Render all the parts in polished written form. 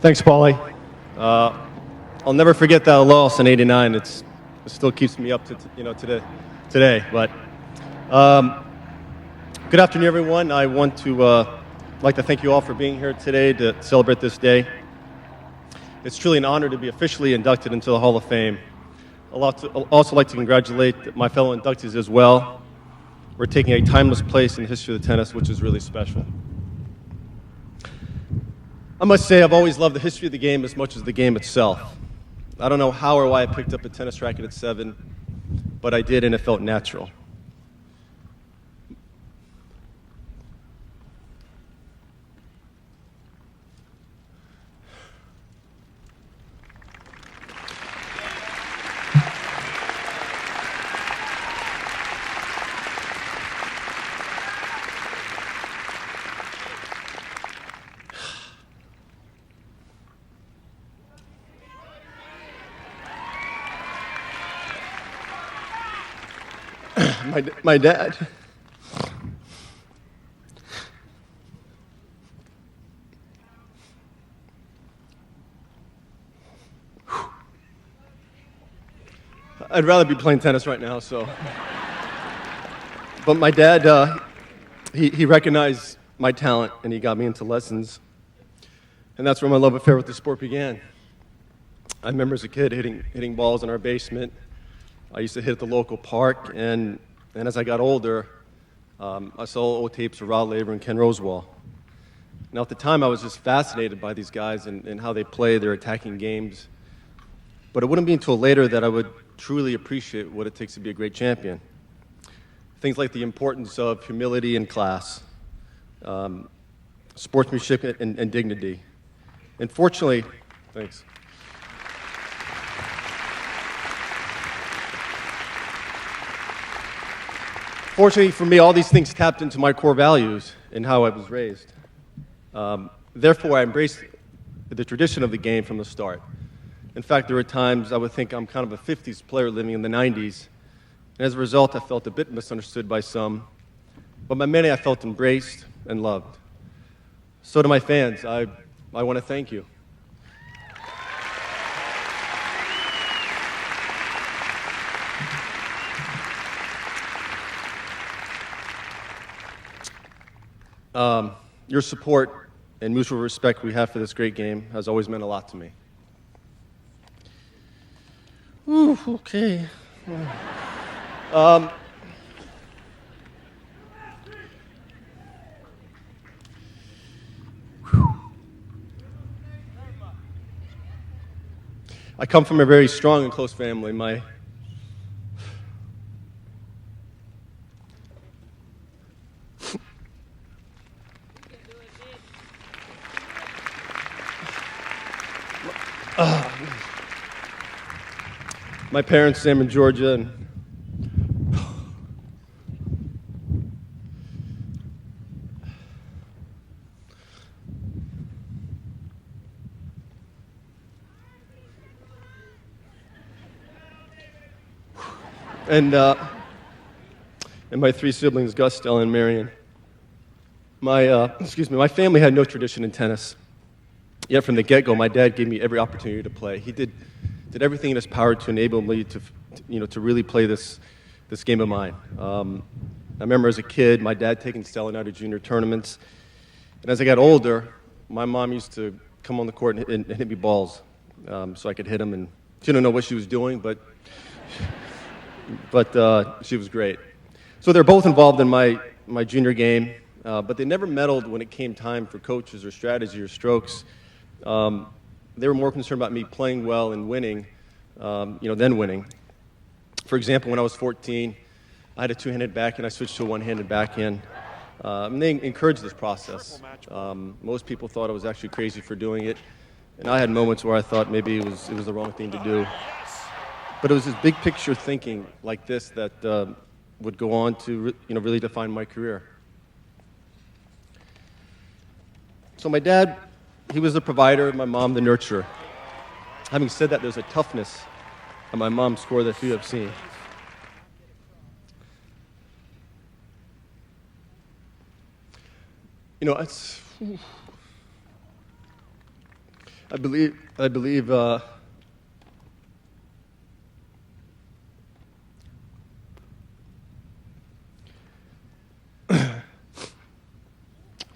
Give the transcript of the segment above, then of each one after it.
Thanks, Paulie. I'll never forget that loss in '89. It still keeps me up to today. But good afternoon, everyone. I want to like to thank you all for being here today to celebrate this day. It's truly an honor to be officially inducted into the Hall of Fame. I'd also like to congratulate my fellow inductees as well. We're taking a timeless place in the history of the tennis, which is really special. I must say I've always loved the history of the game as much as the game itself. I don't know how or why I picked up a tennis racket at 7, but I did, and it felt natural. My dad. I'd rather be playing tennis right now, so. But my dad, he recognized my talent, and he got me into lessons. And that's where my love affair with the sport began. I remember as a kid hitting balls in our basement. I used to hit at the local park, and as I got older, I saw old tapes of Rod Laver and Ken Rosewall. Now, at the time, I was just fascinated by these guys and how they play their attacking games. But it wouldn't be until later that I would truly appreciate what it takes to be a great champion. Things like the importance of humility and class, sportsmanship and dignity. And fortunately, thanks. Fortunately for me, all these things tapped into my core values and how I was raised. Therefore, I embraced the tradition of the game from the start. In fact, there were times I would think I'm kind of a 50s player living in the 90s, and as a result, I felt a bit misunderstood by some, but by many, I felt embraced and loved. So to my fans, I want to thank you. Your support and mutual respect we have for this great game has always meant a lot to me. Ooh, okay. I come from a very strong and close family. My parents, Sam and Georgia, and my 3 siblings, Gus, Stella, and Marion. My family had no tradition in tennis. Yet from the get-go, my dad gave me every opportunity to play. He did everything in his power to enable me to really play this game of mine. I remember as a kid, my dad taking Stella and I to junior tournaments. And as I got older, my mom used to come on the court and hit me balls so I could hit them. And she didn't know what she was doing, but she was great. So they're both involved in my junior game, but they never meddled when it came time for coaches or strategy or strokes. They were more concerned about me playing well and winning, than winning. For example, when I was 14, I had a 2-handed backhand. I switched to a 1-handed backhand. And they encouraged this process. Most people thought I was actually crazy for doing it, and I had moments where I thought maybe it was the wrong thing to do. But it was this big picture thinking like this that would go on to really define my career. So my dad, he was the provider, my mom the nurturer. Having said that, there's a toughness on my mom's score that few have seen. I believe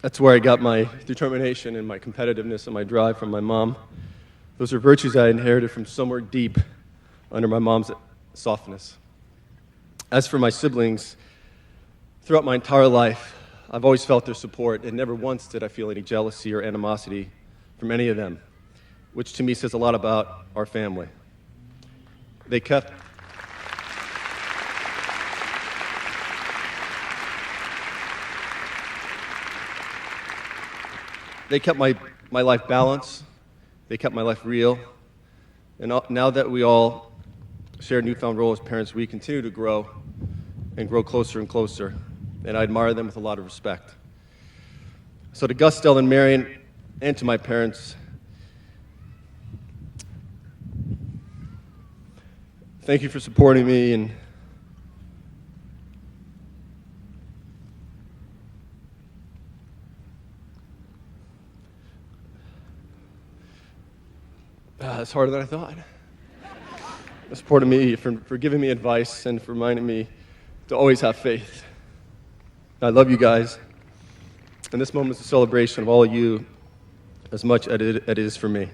that's where I got my determination and my competitiveness and my drive from my mom. Those are virtues I inherited from somewhere deep under my mom's softness. As for my siblings, throughout my entire life, I've always felt their support, and never once did I feel any jealousy or animosity from any of them, which to me says a lot about our family. They kept my life balanced. They kept my life real. And now that we all share a newfound role as parents, we continue to grow and grow closer and closer. And I admire them with a lot of respect. So to Gus, Stella, and Marion, and to my parents, thank you for supporting me, and it's harder than I thought. For supporting me, for giving me advice, and for reminding me to always have faith. I love you guys, and this moment is a celebration of all of you as much as it is for me.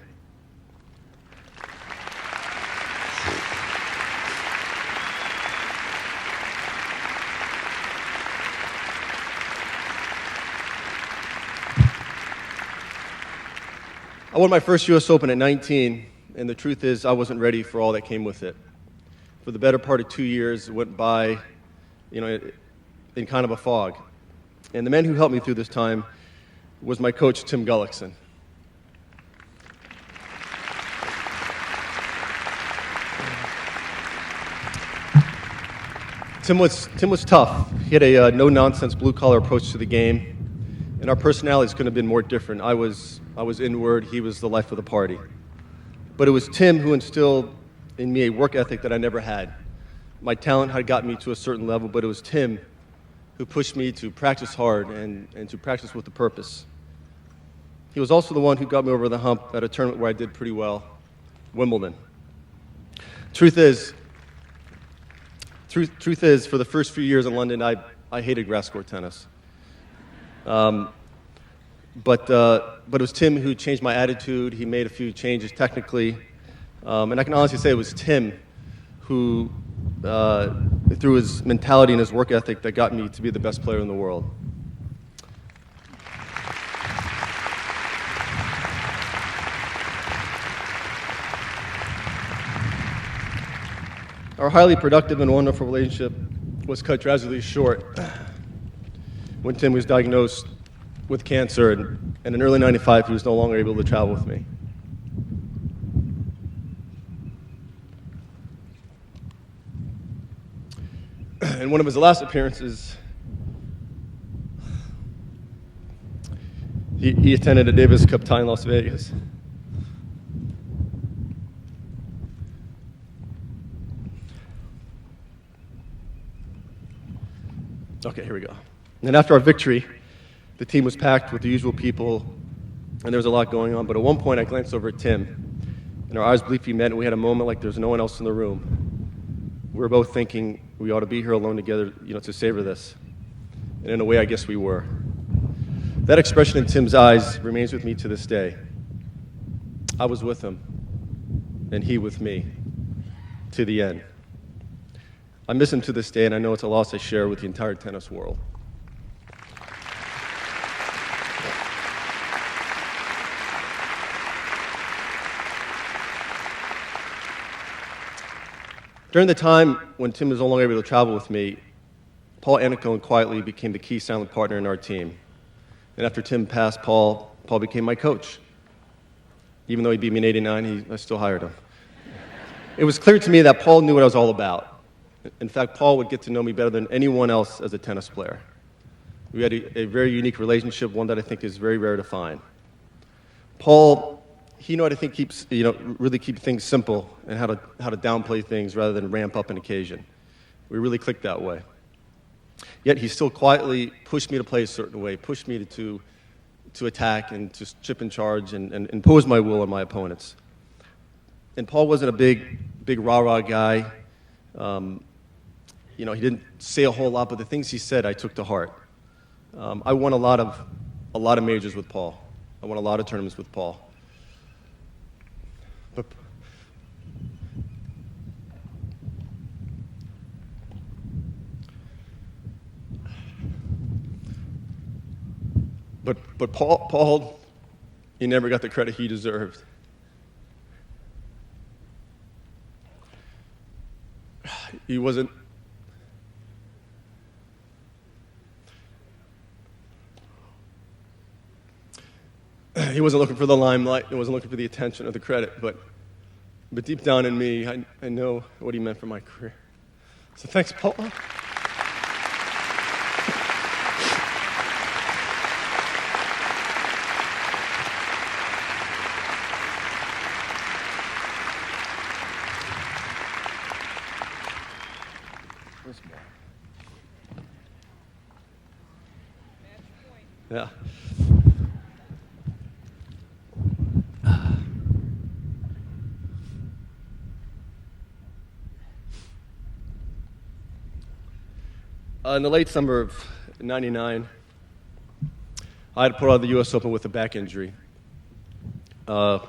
I won my first U.S. Open at 19, and the truth is I wasn't ready for all that came with it. For the better part of 2 years, it went by, in kind of a fog. And the man who helped me through this time was my coach, Tim Gullickson. Tim was tough. He had a no-nonsense, blue-collar approach to the game, and our personalities couldn't have been more different. I was inward. He was the life of the party. But it was Tim who instilled in me a work ethic that I never had. My talent had gotten me to a certain level, but it was Tim who pushed me to practice hard and to practice with a purpose. He was also the one who got me over the hump at a tournament where I did pretty well, Wimbledon. Truth is, for the first few years in London, I hated grass court tennis. But it was Tim who changed my attitude. He made a few changes technically. And I can honestly say it was Tim who, through his mentality and his work ethic, that got me to be the best player in the world. Our highly productive and wonderful relationship was cut drastically short when Tim was diagnosed with cancer, and in early '95 he was no longer able to travel with me. In one of his last appearances, he attended a Davis Cup tie in Las Vegas. Okay, here we go. And after our victory, the team was packed with the usual people, and there was a lot going on. But at one point, I glanced over at Tim, and our eyes briefly met, and we had a moment like there was no one else in the room. We were both thinking we ought to be here alone together, to savor this. And in a way, I guess we were. That expression in Tim's eyes remains with me to this day. I was with him, and he with me, to the end. I miss him to this day, and I know it's a loss I share with the entire tennis world. During the time when Tim was no longer able to travel with me, Paul Annacone quietly became the key silent partner in our team. And after Tim passed, Paul became my coach. Even though he beat me in '89, I still hired him. It was clear to me that Paul knew what I was all about. In fact, Paul would get to know me better than anyone else as a tennis player. We had a very unique relationship, one that I think is very rare to find. Paul, he knew how to really keep things simple, and how to downplay things rather than ramp up an occasion. We really clicked that way. Yet he still quietly pushed me to play a certain way, pushed me to to attack and to chip and charge and impose my will on my opponents. And Paul wasn't a big rah-rah guy. He didn't say a whole lot, but the things he said I took to heart. I won a lot of majors with Paul. I won a lot of tournaments with Paul. But Paul, he never got the credit he deserved. He wasn't looking for the limelight. He wasn't looking for the attention or the credit. But deep down in me, I know what he meant for my career. So thanks, Paul. Yeah. In the late summer of '99, I had to pull out of the U.S. Open with a back injury. It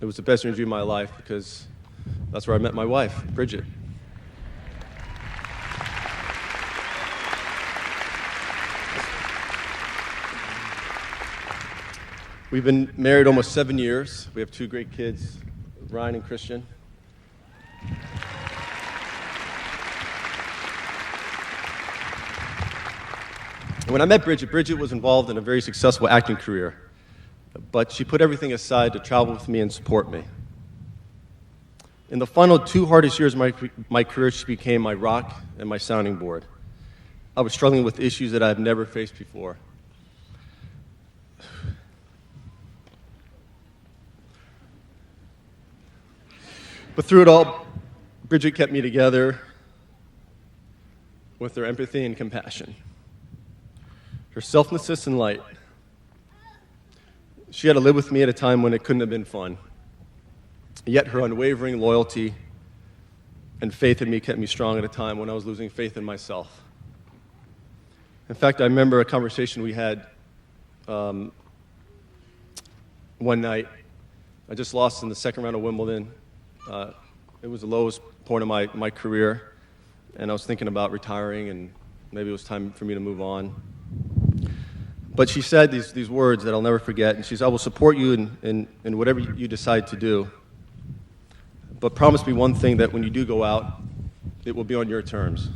was the best injury of my life because that's where I met my wife, Bridget. We've been married almost 7 years. We have 2 great kids, Ryan and Christian. When I met Bridget was involved in a very successful acting career, but she put everything aside to travel with me and support me. In the final 2 hardest years of my career, she became my rock and my sounding board. I was struggling with issues that I had never faced before. But through it all, Bridget kept me together with her empathy and compassion, her selflessness and light. She had to live with me at a time when it couldn't have been fun. Yet her unwavering loyalty and faith in me kept me strong at a time when I was losing faith in myself. In fact, I remember a conversation we had one night. I just lost in the second round of Wimbledon. It was the lowest point of my career, and I was thinking about retiring, and maybe it was time for me to move on. But she said these words that I'll never forget, and she said, "I will support you in whatever you decide to do, but promise me one thing, that when you do go out, it will be on your terms."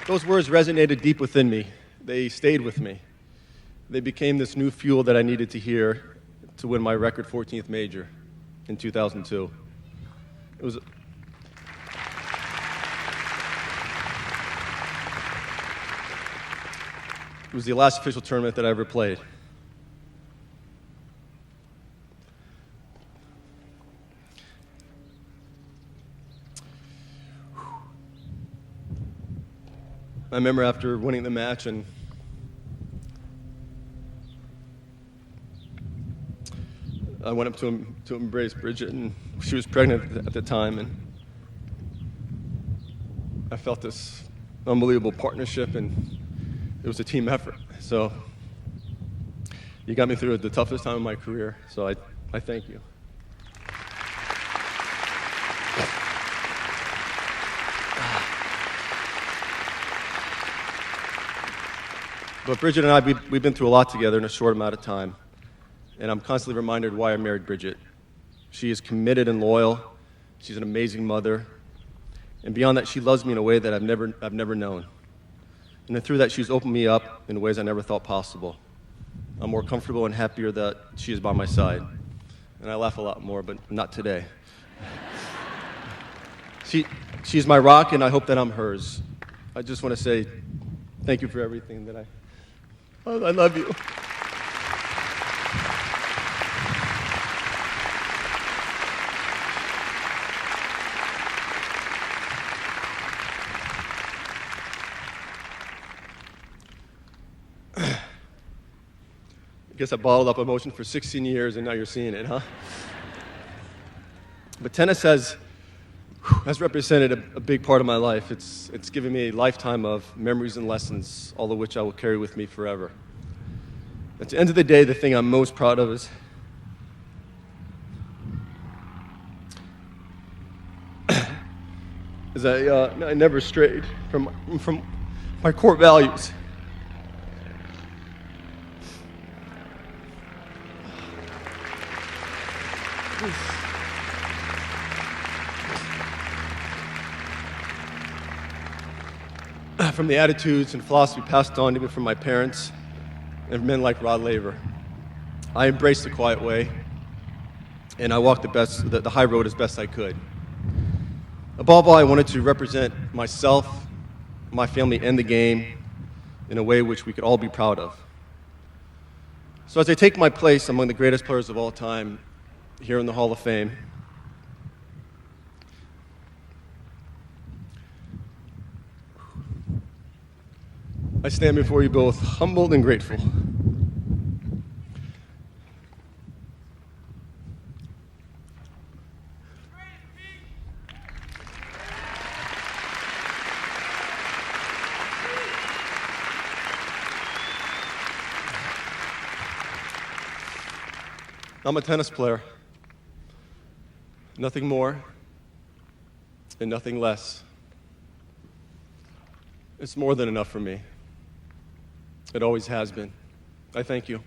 Those words resonated deep within me. They stayed with me. They became this new fuel that I needed to hear to win my record 14th major in 2002. It was the last official tournament that I ever played. I remember after winning the match, and I went up to embrace Bridget, and she was pregnant at the time, and I felt this unbelievable partnership, and it was a team effort. So you got me through the toughest time of my career, so I thank you. But Bridget and I, we've been through a lot together in a short amount of time, and I'm constantly reminded why I married Bridget. She is committed and loyal. She's an amazing mother, and beyond that, she loves me in a way that I've never known. And then through that, she's opened me up in ways I never thought possible. I'm more comfortable and happier that she is by my side, and I laugh a lot more, but not today. She's my rock, and I hope that I'm hers. I just want to say thank you for everything that I love you. guess I bottled up emotion for 16 years, and now you're seeing it, huh? But tennis has represented a big part of my life. It's given me a lifetime of memories and lessons, all of which I will carry with me forever. At the end of the day, the thing I'm most proud of is I never strayed from my core values. From the attitudes and philosophy passed on even from my parents and men like Rod Laver. I embraced the quiet way, and I walked the high road as best I could. Above all, I wanted to represent myself, my family, and the game in a way which we could all be proud of. So as I take my place among the greatest players of all time here in the Hall of Fame, I stand before you both humbled and grateful. I'm a tennis player. Nothing more and nothing less. It's more than enough for me. It always has been. I thank you.